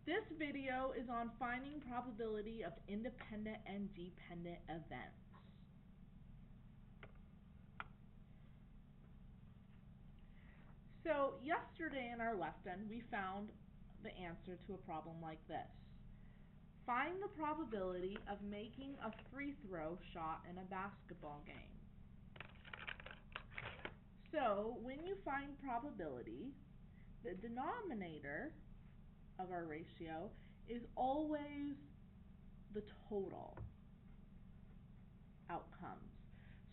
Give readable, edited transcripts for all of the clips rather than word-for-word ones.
This video is on finding probability of independent and dependent events. So yesterday in our lesson, we found the answer to a problem like this. Find the probability of making a free throw shot in a basketball game. So when you find probability, the denominator of our ratio is always the total outcomes.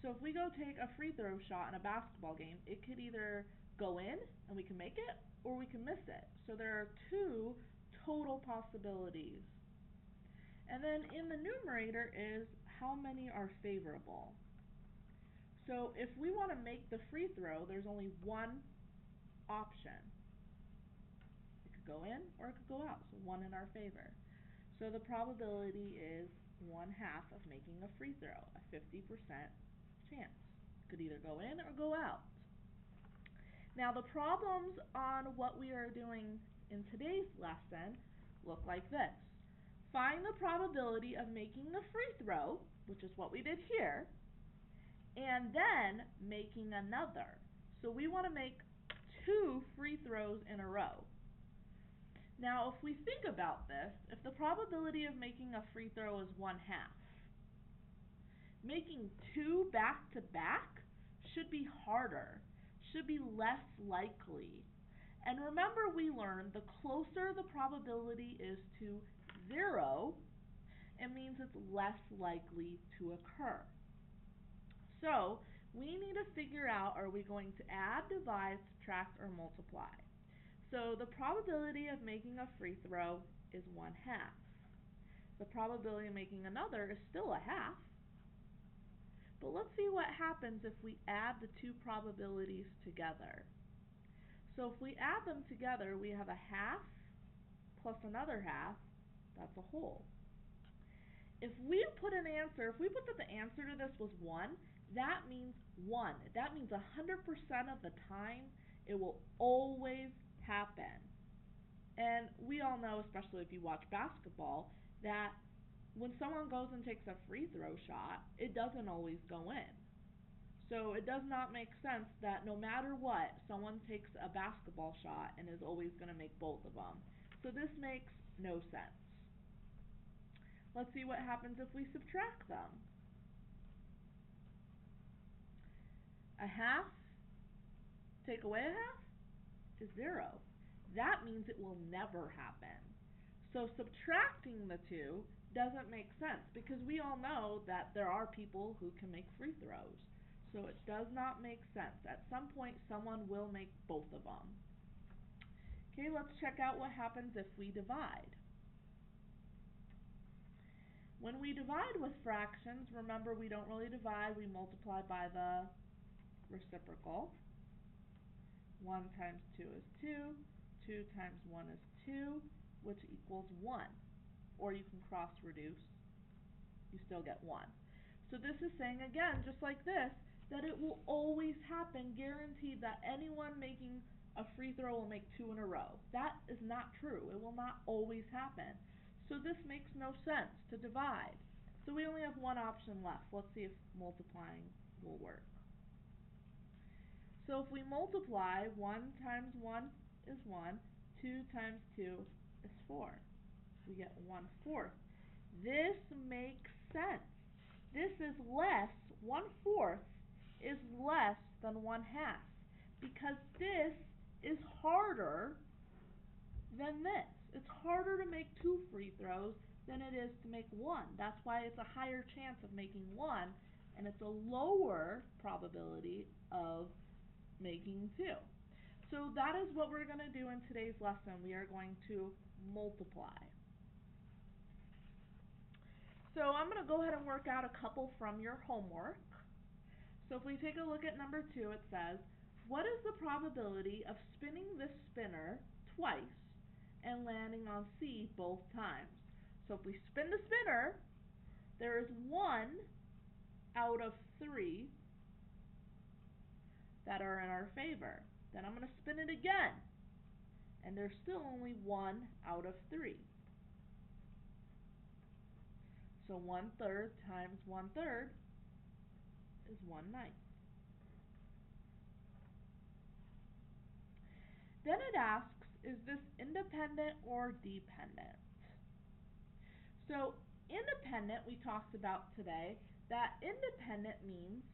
So if we go take a free throw shot in a basketball game, it could either go in and we can make it, or we can miss it. So there are two total possibilities. And then in the numerator is how many are favorable. So if we want to make the free throw, there's only one option. It could go in or it could go out, so one in our favor. So the probability is 1/2 of making a free throw, a 50% chance. It could either go in or go out. Now the problems on what we are doing in today's lesson look like this. Find the probability of making the free throw, which is what we did here, and then making another. So we want to make 2 free throws in a row. Now if we think about this, if the probability of making a free throw is 1/2, making 2 back to back should be harder, should be less likely. And remember, we learned the closer the probability is to 0, it means it's less likely to occur. So we need to figure out, are we going to add, divide, subtract, or multiply? So the probability of making a free throw is 1/2. The probability of making another is still 1/2. But let's see what happens if we add the two probabilities together. So if we add them together, we have 1/2 plus another 1/2, that's a whole. If we put that the answer to this was 1, that means 1. That means 100% of the time it will always happen. And we all know, especially if you watch basketball, that when someone goes and takes a free throw shot, it doesn't always go in. So it does not make sense that no matter what, someone takes a basketball shot and is always going to make both of them. So this makes no sense. Let's see what happens if we subtract them. 1/2, take away 1/2 is 0. That means it will never happen. So subtracting the two doesn't make sense because we all know that there are people who can make free throws. So it does not make sense. At some point, someone will make both of them. Okay, let's check out what happens if we divide. When we divide with fractions, remember we don't really divide, we multiply by the reciprocal. 1 times 2 is 2, 2 times 1 is 2, which equals 1. Or you can cross reduce, you still get 1. So this is saying, again, just like this, that it will always happen, guaranteed that anyone making a free throw will make 2 in a row. That is not true. It will not always happen. So this makes no sense to divide. So we only have one option left. Let's see if multiplying will work. So if we multiply, 1 times 1 is 1, 2 times 2 is 4. We get 1/4. This makes sense. This is less, 1/4 is less than 1/2 because this is harder than this. It's harder to make 2 free throws than it is to make 1. That's why it's a higher chance of making 1 and it's a lower probability of making 2. So that is what we're going to do in today's lesson. We are going to multiply. So I'm going to go ahead and work out a couple from your homework. So if we take a look at number 2, it says, what is the probability of spinning this spinner twice and landing on C both times? So if we spin the spinner, there is 1 out of 3 that are in our favor. Then I'm going to spin it again. and there's still only 1 out of 3. So 1/3 times 1/3 is 1/9. Then it asks, is this independent or dependent? So independent we talked about today, that independent means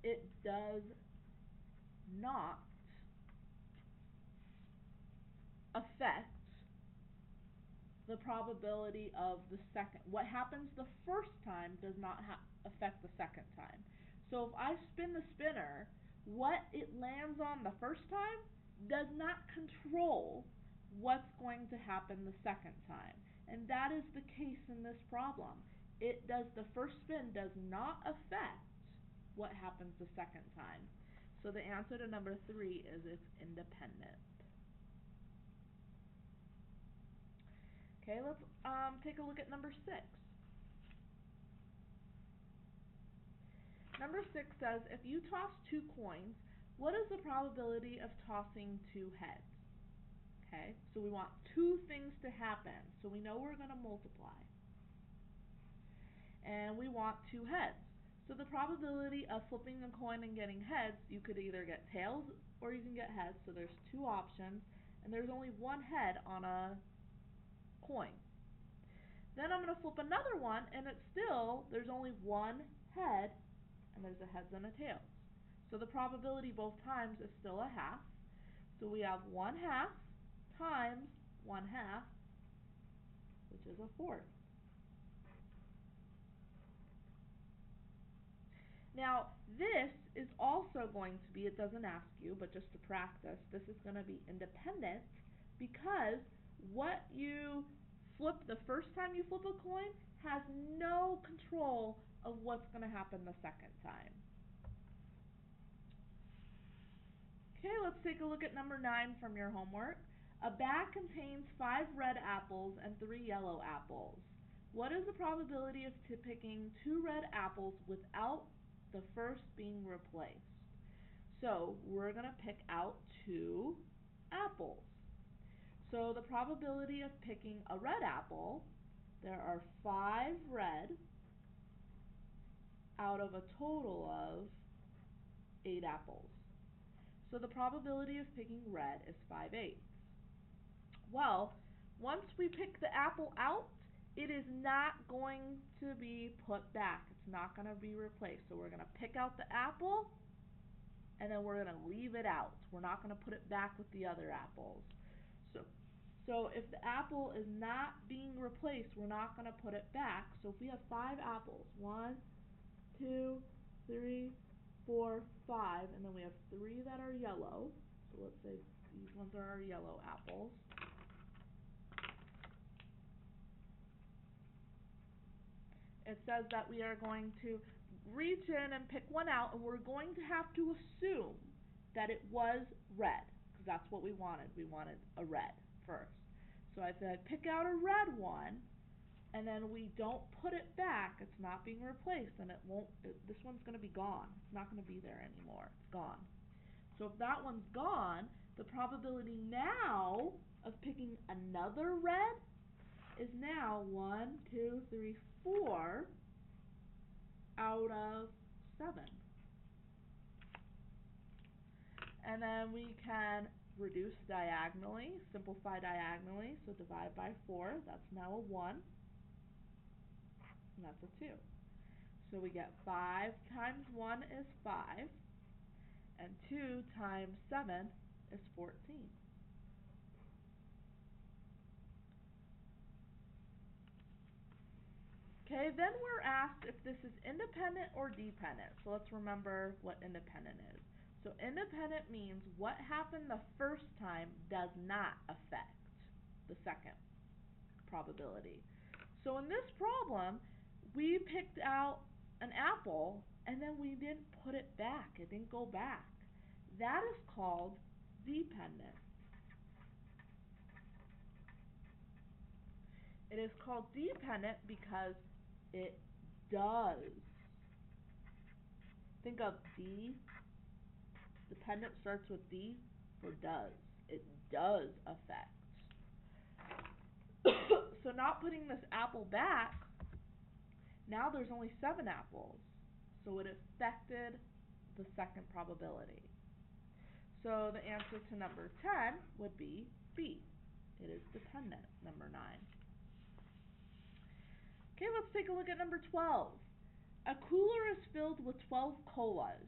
it does not affect the probability of the second. What happens the first time does not affect the second time. So if I spin the spinner, what it lands on the first time does not control what's going to happen the second time. And that is the case in this problem. The first spin does not affect what happens the second time. So the answer to number 3 is it's independent. Okay, let's take a look at number 6. Number 6 says, if you toss 2 coins, what is the probability of tossing 2 heads? Okay, so we want 2 things to happen, so we know we're going to multiply. And we want 2 heads. So the probability of flipping a coin and getting heads, you could either get tails or you can get heads, so there's 2 options, and there's only 1 head on a coin. Then I'm going to flip another one, and there's only 1 head, and there's a heads and a tails. So the probability both times is still a half. So we have 1/2 times 1/2, which is a fourth. Now this is also going to be, it doesn't ask you, but just to practice, this is going to be independent because what you flip the first time you flip a coin has no control of what's going to happen the second time. Okay, let's take a look at number 9 from your homework. A bag contains 5 red apples and 3 yellow apples. What is the probability of picking 2 red apples without the first being replaced? So we're going to pick out 2 apples. So the probability of picking a red apple, there are 5 red out of a total of 8 apples. So the probability of picking red is 5/8. Well, once we pick the apple out, it is not going to be put back. It's not going to be replaced. So we're going to pick out the apple, and then we're going to leave it out. We're not going to put it back with the other apples. So if the apple is not being replaced, we're not going to put it back. So if we have 5 apples, 1, 2, 3, 4, 5, and then we have 3 that are yellow. So let's say these ones are our yellow apples. It says that we are going to reach in and pick one out, and we're going to have to assume that it was red, because that's what we wanted. We wanted a red first. So I said pick out a red one, and then we don't put it back. It's not being replaced, and this one's going to be gone. It's not going to be there anymore. It's gone. So if that one's gone, the probability now of picking another red is now 1, 2, 3, 4 out of 7. And then we can reduce diagonally, simplify diagonally, so divide by 4, that's now a 1, and that's a 2. So we get 5 times 1 is 5, and 2 times 7 is 14. Okay, then we're asked if this is independent or dependent. So let's remember what independent is. So independent means what happened the first time does not affect the second probability. So in this problem, we picked out an apple and then we didn't put it back. It didn't go back. That is called dependent. It is called dependent because it does Think of D, dependent starts with D for does. It does affect. So not putting this apple back, now there's only 7 apples. So it affected the second probability. So the answer to number 10 would be B. It is dependent, number 9. Okay, let's take a look at number 12. A cooler is filled with 12 colas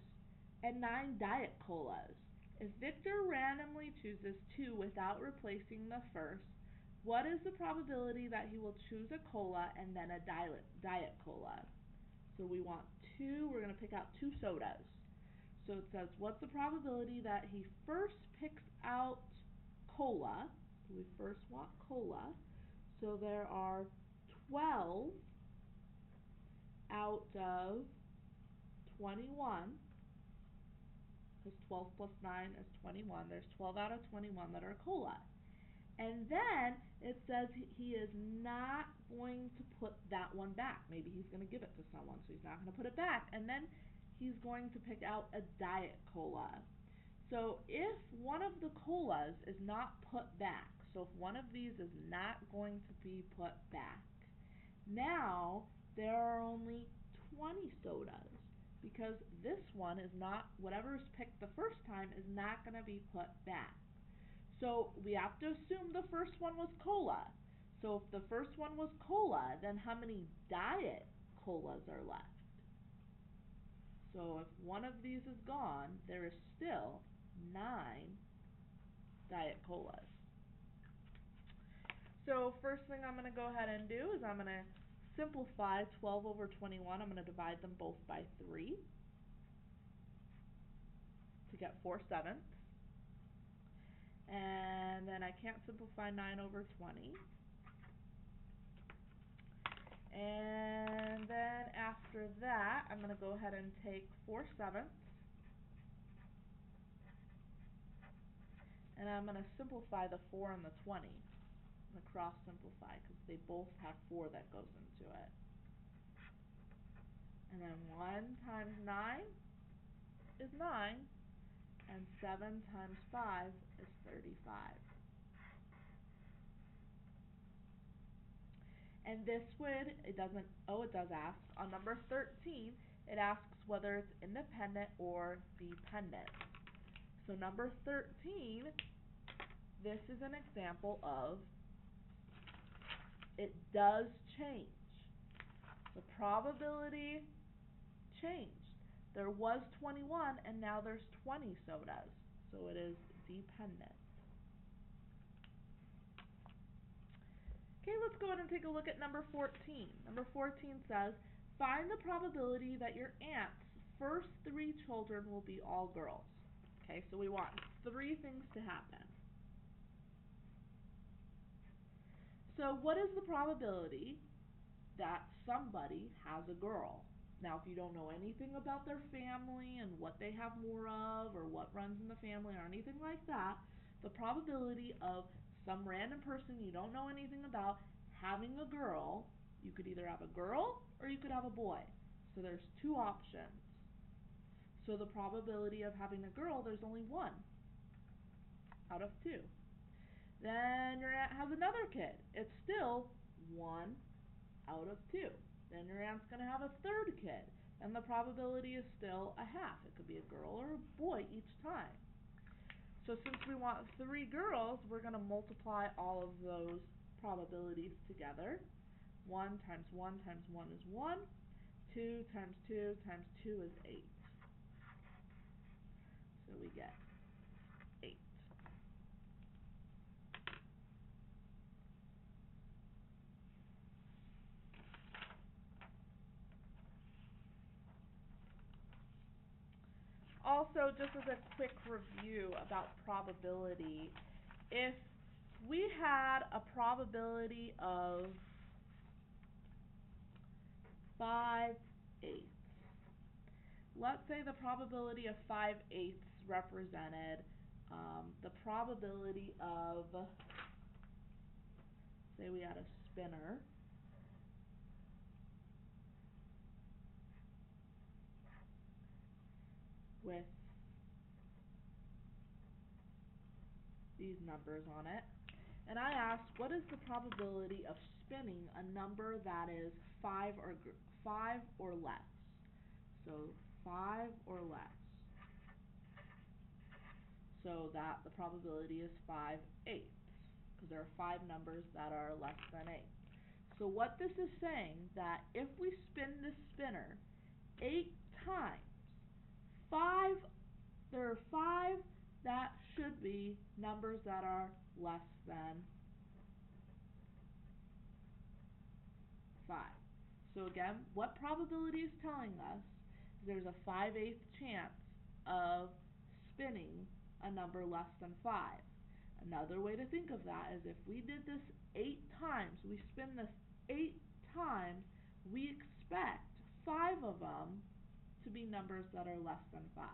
and 9 diet colas. If Victor randomly chooses 2 without replacing the first, what is the probability that he will choose a cola and then a diet cola? So we want 2, we're going to pick out 2 sodas. So it says, what's the probability that he first picks out cola? So we first want cola. So there are 12 out of 21, because 12 plus 9 is 21. There's 12 out of 21 that are cola. And then it says he is not going to put that one back. Maybe he's going to give it to someone, so he's not going to put it back. And then he's going to pick out a diet cola. So if one of the colas is not put back, so if one of these is not going to be put back, now there are only 20 sodas, because this one is not, whatever is picked the first time is not going to be put back. So we have to assume the first one was cola. So if the first one was cola, then how many diet colas are left? So if one of these is gone, there is still 9 diet colas. So first thing I'm going to go ahead and do is I'm going to simplify 12 over 21. I'm going to divide them both by 3 to get 4/7. And then I can't simplify 9 over 20. And then after that, I'm going to go ahead and take 4/7. And I'm going to simplify the 4 and the 20. I'm going to cross simplify because they both have 4 that goes into it. And then 1 times 9 is 9. And 7 times 5 is 35. And this would, it does ask, on number 13, it asks whether it's independent or dependent. So number 13, this is an example of it does change. The probability changed. There was 21 and now there's 20 sodas. So it is dependent. Okay, let's go ahead and take a look at number 14. Number 14 says, find the probability that your aunt's first 3 children will be all girls. Okay, so we want 3 things to happen. So what is the probability that somebody has a girl? Now, if you don't know anything about their family and what they have more of or what runs in the family or anything like that, the probability of some random person you don't know anything about having a girl, you could either have a girl or you could have a boy. So there's 2 options. So the probability of having a girl, there's only 1 out of 2. Then your aunt has another kid. It's still 1 out of 2. Then your aunt's going to have a third kid, and the probability is still a half. It could be a girl or a boy each time. So since we want 3 girls, we're going to multiply all of those probabilities together. 1 times 1 times 1 is 1. 2 times 2 times 2 is 8. So we get 8. Also, just as a quick review about probability, if we had a probability of 5/8, let's say the probability of 5/8 represented the probability of, say we had a spinner, with these numbers on it. And I asked, what is the probability of spinning a number that is 5 or less? So 5 or less. So that the probability is 5/8, because there are 5 numbers that are less than 8. So what this is saying, that if we spin this spinner 8 times, there are 5 that should be numbers that are less than 5. So again, what probability is telling us there's a 5/8 chance of spinning a number less than 5. Another way to think of that is if we did this 8 times, we spin this 8 times, we expect 5 of them to be numbers that are less than 5.